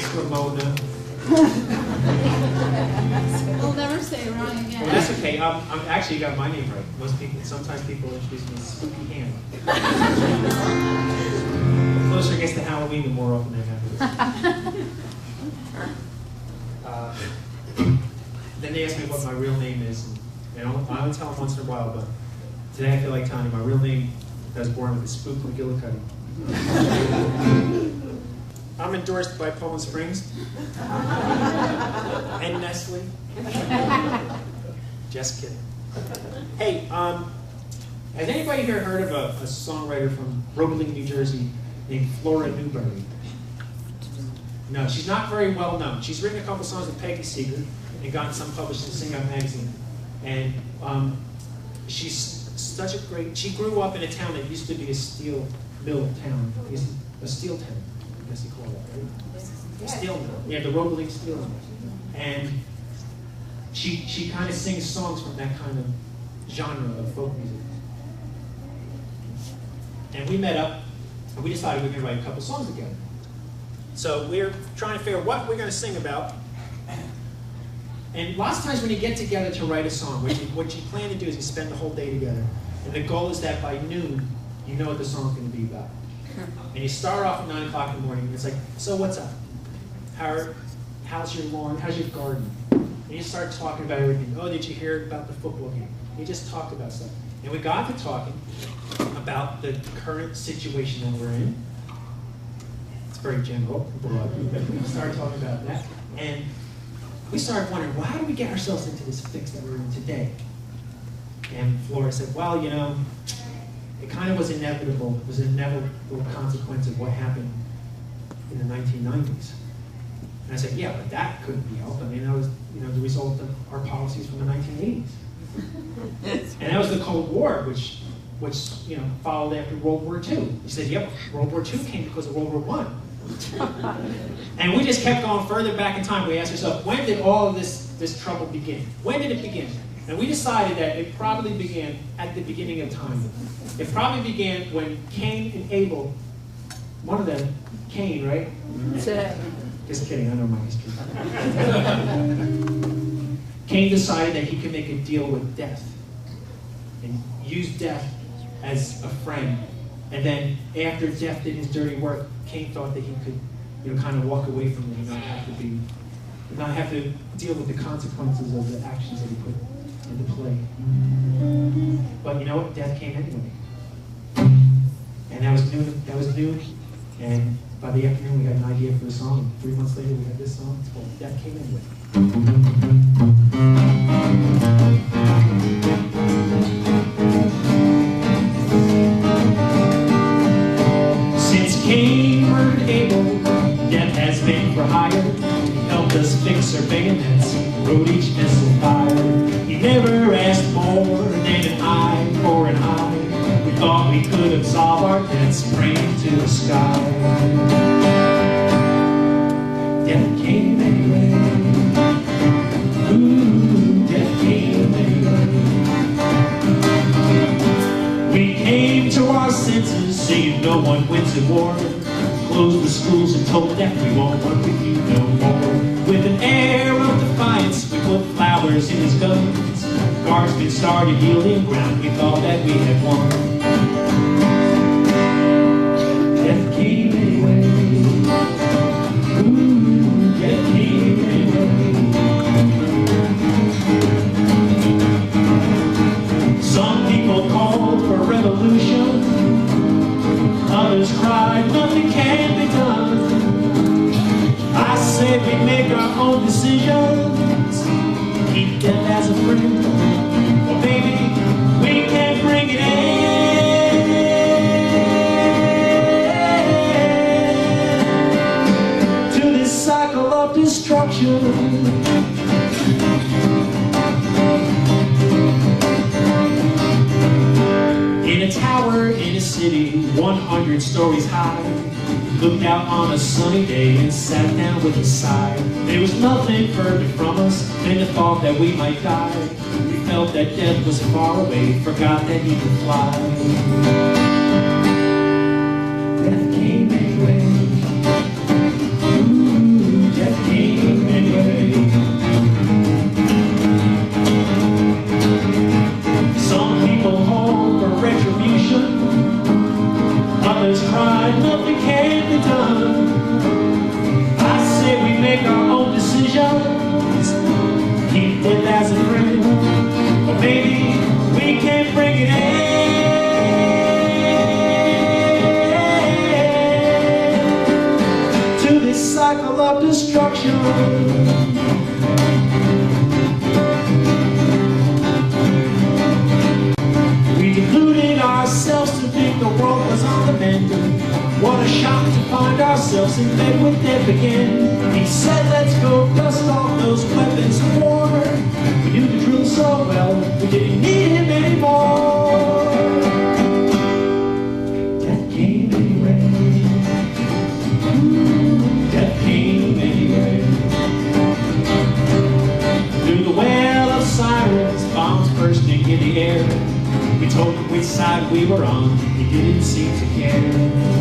Thanks, Ramona. We'll never say it wrong again. Well, that's okay. I'm actually got my name right. Sometimes people introduce me as Spooky Ham. The closer it gets to Halloween, the more often that happens. Then they ask me what my real name is, and I only tell them once in a while, but today I feel like telling you my real name I was born with is Spook McGillicuddy. I'm endorsed by Poland Springs and Nestle. Just kidding. Hey, has anybody here heard of a songwriter from Roebling, New Jersey named Flora Newberry? No, she's not very well known. She's written a couple songs with Peggy Seeger and gotten some published in Sing Out magazine. And she's such a great, she grew up in a town that used to be a steel mill town. A steel town, I guess you call that, right? A steel mill. Yeah, the Roebling steel mill. And she kind of sings songs from that kind of genre of folk music. And we met up, and we decided we were going to write a couple songs together. So we're trying to figure out what we're going to sing about. And lots of times when you get together to write a song, what you plan to do is you spend the whole day together. And the goal is that by noon, you know what the song's going to be about. And you start off at 9 o'clock in the morning, and it's like, so what's up? How's your lawn? How's your garden? And you start talking about everything. Oh, did you hear about the football game? You just talked about stuff. And we got to talking about the current situation that we're in. It's very general, broad. We started talking about that. And we started wondering, well, how do we get ourselves into this fix that we're in today? And Flora said, well, you know, it kind of was inevitable. It was an inevitable consequence of what happened in the 1990s. And I said, yeah, but that couldn't be helped. I mean, that was, you know, the result of our policies from the 1980s. And that was the Cold War, which you know, followed after World War II. He said, yep, World War II came because of World War I. And we just kept going further back in time. We asked ourselves, when did all of this trouble begin? When did it begin? And we decided that it probably began at the beginning of time. It probably began when Cain and Abel, one of them, Cain, right? Just kidding, I know my history. Cain decided that he could make a deal with death and use death as a friend. And then after death did his dirty work, Cain thought that he could, you know, kind of walk away from it and not have to deal with the consequences of the actions that he put into play. But you know what? Death came anyway. And that was new. And by the afternoon, we had an idea for a song. And 3 months later, we had this song. It's called Death Came Anyway. Since Cain murdered Abel, death has been for hire. He helped us fix our bayonets, wrote each missile fire. He never asked more than an eye for an eye. We thought we could absolve our debts, praying to the sky. Death came anyway. Ooh, death came anyway. We came to our senses, saying no one wins at war. Closed the schools and told death we won't work with you no more. With an air of defiance, we put flowers in his guns. Guardsmen started yielding ground, we thought that we had won. Death came anyway. Ooh, death came anyway. Some people called for revolution. Others cried, nothing can be done. I said we make our own decisions. Keep death as a friend. Or maybe we can bring it in. To this cycle of destruction. In a tower in a city, 100 stories high, looked out on a sunny day and sat down with a sigh. There was nothing further from us than the thought that we might die. We felt that death was far away, forgot that he could fly. Death came anyway. Ooh, cycle of destruction. We deluded ourselves to think the world was on the mend. What a shock to find ourselves in bed with death again. He said, let's go dust off those weapons of war. We knew the drill so well, we didn't need him anymore. Death came anyway. Death came anyway. Through the wail of sirens, bombs bursting in the air. We told him which side we were on, he didn't seem to care.